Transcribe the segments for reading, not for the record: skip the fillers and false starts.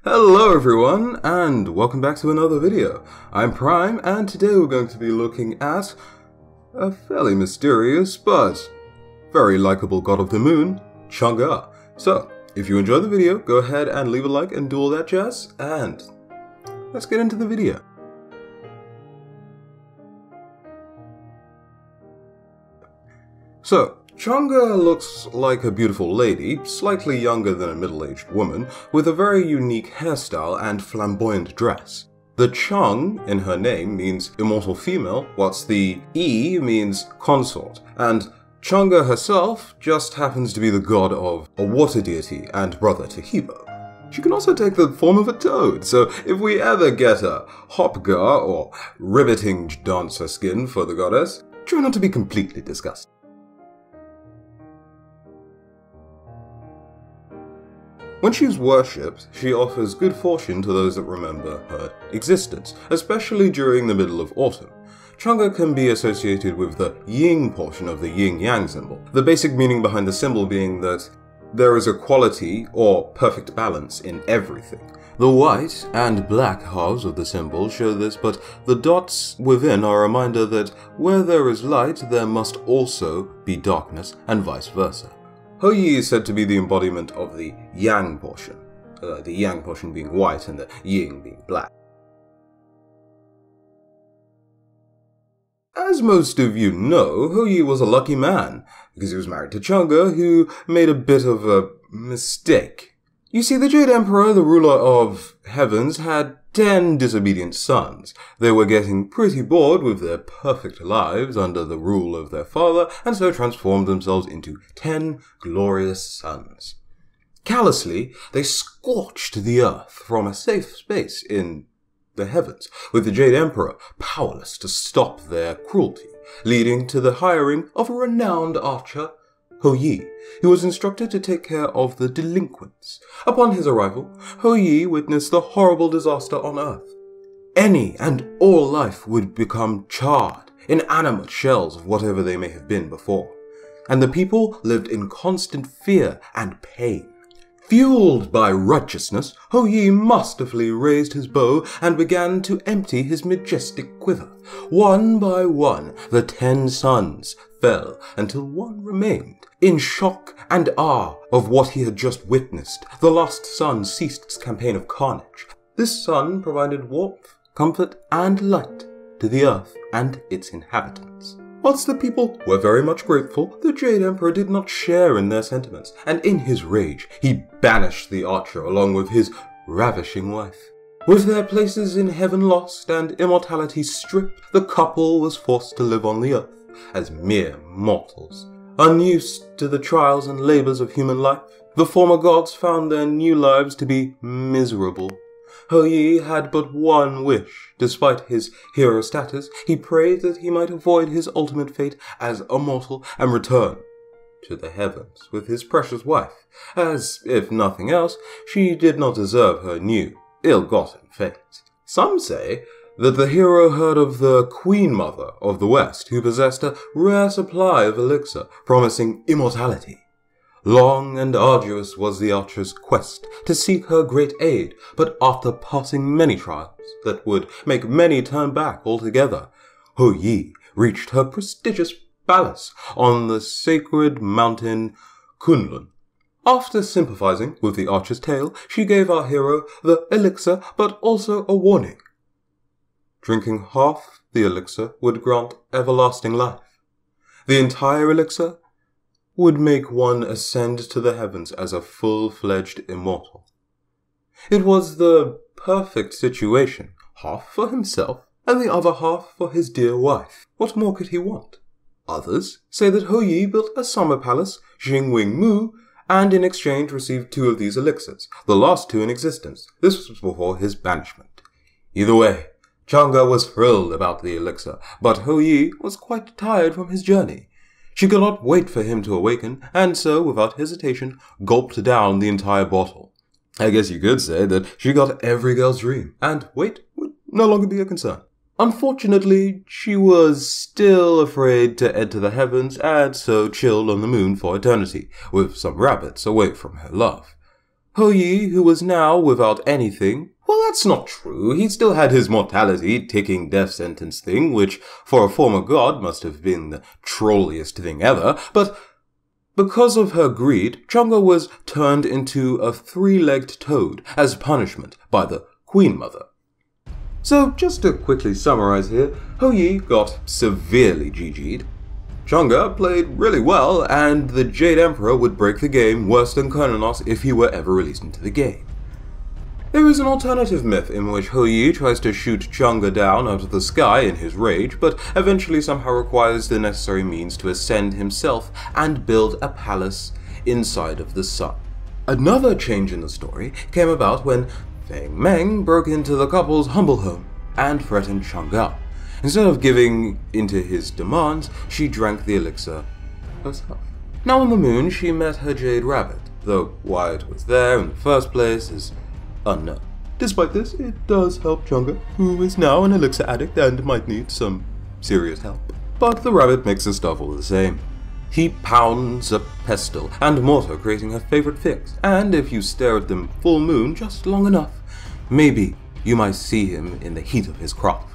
Hello everyone, and welcome back to another video. I'm Prime, and today we're going to be looking at a fairly mysterious but very likable god of the moon, Chang'e. So, if you enjoyed the video, go ahead and leave a like and do all that jazz, and let's get into the video. So, Chang'e looks like a beautiful lady, slightly younger than a middle-aged woman, with a very unique hairstyle and flamboyant dress. The Chang in her name means immortal female, whilst the E means consort, and Chang'e herself just happens to be the god of a water deity and brother to Hebo. She can also take the form of a toad, so if we ever get a hopgar or riveting dancer skin for the goddess, try not to be completely disgusted. When she is worshipped, she offers good fortune to those that remember her existence, especially during the middle of autumn. Chang'e can be associated with the yin portion of the yin-yang symbol, the basic meaning behind the symbol being that there is a quality or perfect balance in everything. The white and black halves of the symbol show this, but the dots within are a reminder that where there is light, there must also be darkness, and vice versa. Hou-yi is said to be the embodiment of the yang portion, the yang portion being white and the yin being black. As most of you know, Hou-yi was a lucky man, because he was married to Chang'e, who made a bit of a mistake. You see, the Jade Emperor, the ruler of heavens, had 10 disobedient sons. They were getting pretty bored with their perfect lives under the rule of their father, and so transformed themselves into 10 glorious sons. Callously, they scorched the earth from a safe space in the heavens, with the Jade Emperor powerless to stop their cruelty, leading to the hiring of a renowned archer, Hou-yi, who was instructed to take care of the delinquents. Upon his arrival, Hou-yi witnessed the horrible disaster on Earth. Any and all life would become charred, inanimate shells of whatever they may have been before, and the people lived in constant fear and pain. Fueled by righteousness, Hou-yi masterfully raised his bow and began to empty his majestic quiver. One by one, the 10 sons fell until one remained. In shock and awe of what he had just witnessed, the last son ceased its campaign of carnage. This son provided warmth, comfort, and light to the earth and its inhabitants. Whilst the people were very much grateful, the Jade Emperor did not share in their sentiments, and in his rage, he banished the archer along with his ravishing wife. With their places in heaven lost and immortality stripped, the couple was forced to live on the earth as mere mortals. Unused to the trials and labors of human life, the former gods found their new lives to be miserable. Hou-yi had but one wish. Despite his hero status, he prayed that he might avoid his ultimate fate as a mortal and return to the heavens with his precious wife, as, if nothing else, she did not deserve her new, ill-gotten fate. Some say that the hero heard of the Queen Mother of the West, who possessed a rare supply of elixir, promising immortality. Long and arduous was the archer's quest to seek her great aid, but after passing many trials that would make many turn back altogether, Hou-yi reached her prestigious palace on the sacred mountain Kunlun. After sympathizing with the archer's tale, she gave our hero the elixir, but also a warning. Drinking half the elixir would grant everlasting life. The entire elixir would make one ascend to the heavens as a full-fledged immortal. It was the perfect situation, half for himself and the other half for his dear wife. What more could he want? Others say that Hou-yi built a summer palace, Jingwing-mu, and in exchange received 2 of these elixirs, the last 2 in existence. This was before his banishment. Either way, Chang'e was thrilled about the elixir, but Hou-yi was quite tired from his journey. She could not wait for him to awaken, and so, without hesitation, gulped down the entire bottle. I guess you could say that she got every girl's dream, and weight would no longer be a concern. Unfortunately, she was still afraid to enter the heavens, and so chilled on the moon for eternity, with some rabbits away from her love. Hou Yi, who was now without anything, well, that's not true. He still had his mortality, ticking death sentence thing, which for a former god must have been the trolliest thing ever, but because of her greed, Chang'e was turned into a three-legged toad as punishment by the Queen Mother. So, just to quickly summarize here, Hou Yi got severely GG'd. Chang'e played really well, and the Jade Emperor would break the game worse than Kronos if he were ever released into the game. There is an alternative myth in which Hou Yi tries to shoot Chang'e down out of the sky in his rage, but eventually somehow requires the necessary means to ascend himself and build a palace inside of the sun. Another change in the story came about when Feng Meng broke into the couple's humble home and threatened Chang'e. Instead of giving into his demands, she drank the elixir herself. Now on the moon, she met her jade rabbit, though why it was there in the first place is unknown. Despite this, it does help Chang'e, who is now an elixir addict and might need some serious help. But the rabbit makes the stuff all the same. He pounds a pestle and mortar, creating her favorite fix, and if you stare at them full moon just long enough, maybe you might see him in the heat of his craft.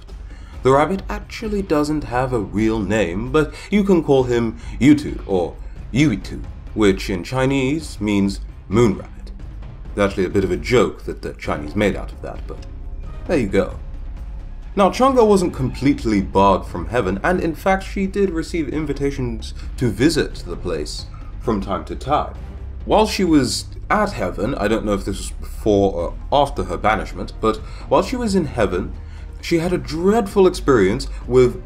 The rabbit actually doesn't have a real name, but you can call him Yutu or Yuitu, which in Chinese means moon rabbit. It's actually a bit of a joke that the Chinese made out of that, but there you go. Now, Chang'e wasn't completely barred from heaven, and in fact she did receive invitations to visit the place from time to time. While she was at heaven, I don't know if this was before or after her banishment, but while she was in heaven, she had a dreadful experience with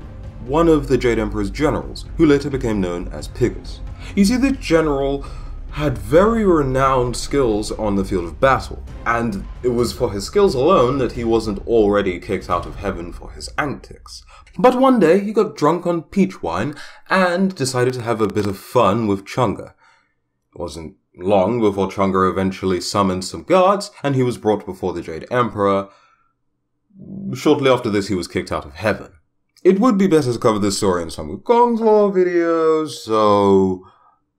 one of the Jade Emperor's generals, who later became known as Pigus. You see, the general had very renowned skills on the field of battle, and it was for his skills alone that he wasn't already kicked out of heaven for his antics. But one day he got drunk on peach wine and decided to have a bit of fun with Chang'e. It wasn't long before Chang'e eventually summoned some guards, and he was brought before the Jade Emperor. Shortly after this, he was kicked out of heaven. It would be better to cover this story in some Wukong's Law videos, so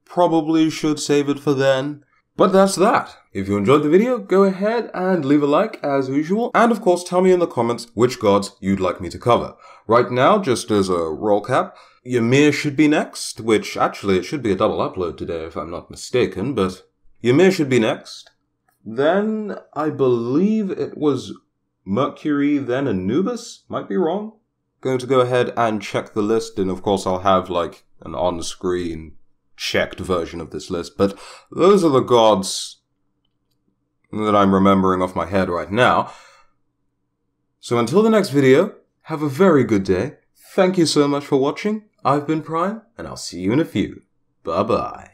probably should save it for then. But that's that. If you enjoyed the video, go ahead and leave a like as usual, and of course tell me in the comments which gods you'd like me to cover. Right now, just as a roll cap, Ymir should be next, which actually it should be a double upload today if I'm not mistaken, but Ymir should be next. Then I believe it was Mercury, then Anubis? Might be wrong. Going to go ahead and check the list, and of course I'll have like an on-screen checked version of this list, but those are the gods that I'm remembering off my head right now. So until the next video, have a very good day. Thank you so much for watching. I've been Prime, and I'll see you in a few. Bye-bye.